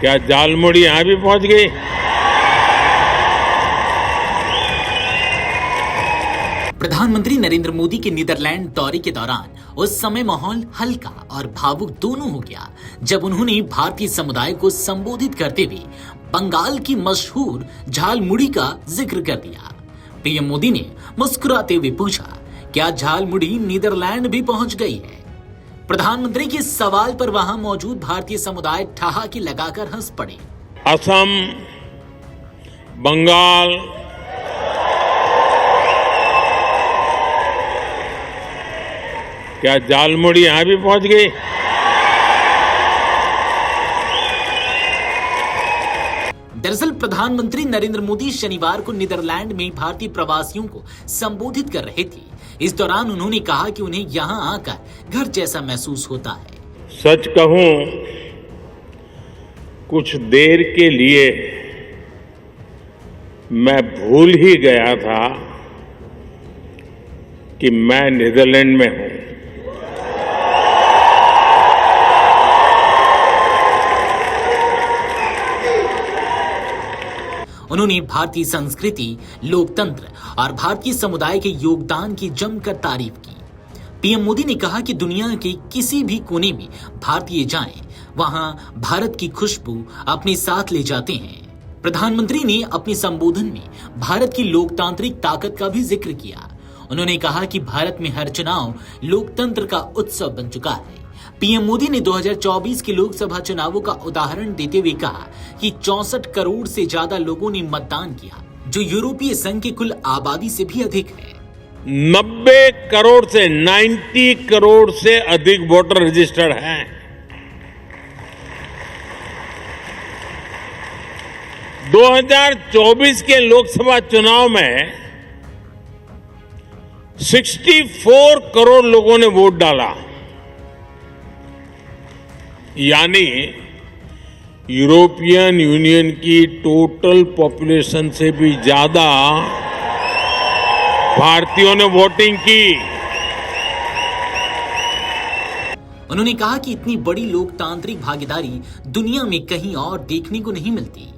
क्या झालमुड़ी यहां भी पहुंच गई? प्रधानमंत्री नरेंद्र मोदी के नीदरलैंड दौरे के दौरान उस समय माहौल हल्का और भावुक दोनों हो गया जब उन्होंने भारतीय समुदाय को संबोधित करते हुए बंगाल की मशहूर झालमुड़ी का जिक्र कर दिया। पीएम मोदी ने मुस्कुराते हुए पूछा, क्या झालमुड़ी नीदरलैंड भी पहुंच गई है? प्रधानमंत्री के सवाल पर वहां मौजूद भारतीय समुदाय ठहाके लगाकर हंस पड़े। असम, बंगाल, क्या झालमुड़ी यहां भी पहुंच गई? दरअसल प्रधानमंत्री नरेंद्र मोदी शनिवार को नीदरलैंड में भारतीय प्रवासियों को संबोधित कर रहे थे। इस दौरान उन्होंने कहा कि उन्हें यहां आकर घर जैसा महसूस होता है। सच कहूं, कुछ देर के लिए मैं भूल ही गया था कि मैं नीदरलैंड में हूं। उन्होंने भारतीय संस्कृति, लोकतंत्र और भारतीय समुदाय के योगदान की जमकर तारीफ की। पीएम मोदी ने कहा कि दुनिया के किसी भी कोने में भारतीय जाएं, वहां भारत की खुशबू अपने साथ ले जाते हैं। प्रधानमंत्री ने अपने संबोधन में भारत की लोकतांत्रिक ताकत का भी जिक्र किया। उन्होंने कहा कि भारत में हर चुनाव लोकतंत्र का उत्सव बन चुका है। पीएम मोदी ने 2024 के लोकसभा चुनावों का उदाहरण देते हुए कहा कि 64 करोड़ से ज्यादा लोगों ने मतदान किया, जो यूरोपीय संघ की कुल आबादी से भी अधिक है। 90 करोड़ से 90 करोड़ से अधिक वोटर रजिस्टर्ड हैं। – 2024 के लोकसभा चुनाव में 64 करोड़ लोगों ने वोट डाला, यानी यूरोपियन यूनियन की टोटल पॉपुलेशन से भी ज्यादा भारतीयों ने वोटिंग की। उन्होंने कहा कि इतनी बड़ी लोकतांत्रिक भागीदारी दुनिया में कहीं और देखने को नहीं मिलती।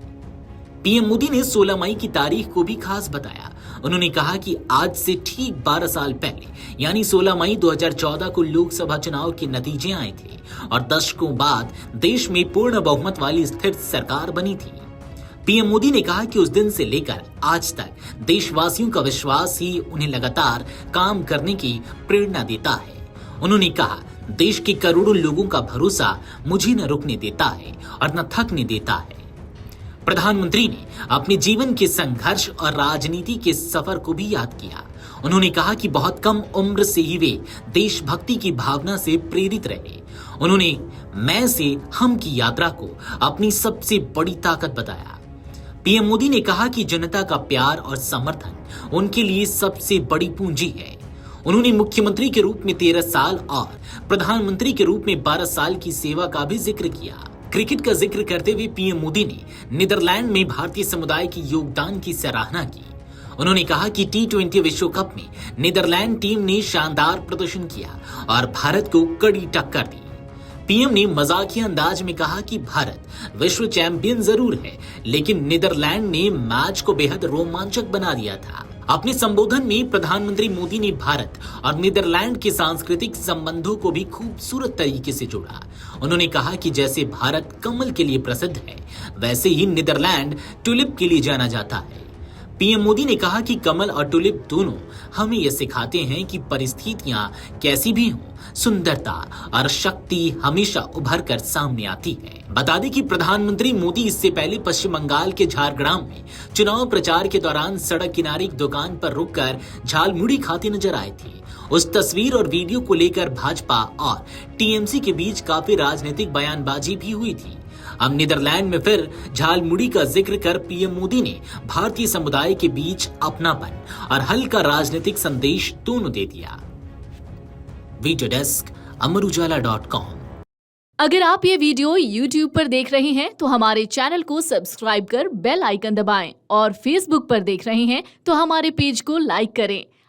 पीएम मोदी ने 16 मई की तारीख को भी खास बताया। उन्होंने कहा कि आज से ठीक 12 साल पहले यानी 16 मई 2014 को लोकसभा चुनाव के नतीजे आए थे और दशकों बाद देश में पूर्ण बहुमत वाली स्थिर सरकार बनी थी। पीएम मोदी ने कहा कि उस दिन से लेकर आज तक देशवासियों का विश्वास ही उन्हें लगातार काम करने की प्रेरणा देता है। उन्होंने कहा, देश के करोड़ों लोगों का भरोसा मुझे न रुकने देता है और न थकने देता है। प्रधानमंत्री ने अपने जीवन के संघर्ष और राजनीति के सफर को भी याद किया। उन्होंने कहा कि बहुत कम उम्र से ही वे देशभक्ति की भावना से प्रेरित रहे। उन्होंने मैं से हम की यात्रा को अपनी सबसे बड़ी ताकत बताया। पीएम मोदी ने कहा कि जनता का प्यार और समर्थन उनके लिए सबसे बड़ी पूंजी है। उन्होंने मुख्यमंत्री के रूप में 13 साल और प्रधानमंत्री के रूप में 12 साल की सेवा का भी जिक्र किया। क्रिकेट का जिक्र करते हुए पीएम मोदी ने नीदरलैंड में भारतीय समुदाय के योगदान की सराहना की। उन्होंने कहा कि T20 विश्व कप में नीदरलैंड टीम ने शानदार प्रदर्शन किया और भारत को कड़ी टक्कर दी। पीएम ने मजाकिया अंदाज में कहा कि भारत विश्व चैंपियन जरूर है, लेकिन नीदरलैंड ने मैच को बेहद रोमांचक बना दिया था। अपने संबोधन में प्रधानमंत्री मोदी ने भारत और नीदरलैंड के सांस्कृतिक संबंधों को भी खूबसूरत तरीके से जोड़ा। उन्होंने कहा कि जैसे भारत कमल के लिए प्रसिद्ध है, वैसे ही नीदरलैंड टुलिप के लिए जाना जाता है। पीएम मोदी ने कहा कि कमल और टुलिप दोनों हमें यह सिखाते हैं कि परिस्थितियां कैसी भी हों, सुंदरता और शक्ति हमेशा उभर कर सामने आती है। बता दें कि प्रधानमंत्री मोदी इससे पहले पश्चिम बंगाल के झारग्राम में चुनाव प्रचार के दौरान सड़क किनारे एक दुकान पर रुककर झालमुड़ी खाते नजर आए थे। उस तस्वीर और वीडियो को लेकर भाजपा और टीएमसी के बीच काफी राजनीतिक बयानबाजी भी हुई थी। अब नीदरलैंड में फिर झालमुड़ी का जिक्र कर पीएम मोदी ने भारतीय समुदाय के बीच अपनापन और हल्का राजनीतिक संदेश दोनों दे दिया। वीडियो डेस्क अमरउजाला.com। अगर आप ये वीडियो YouTube पर देख रहे हैं तो हमारे चैनल को सब्सक्राइब कर बेल आइकन दबाएं और Facebook पर देख रहे हैं तो हमारे पेज को लाइक करें।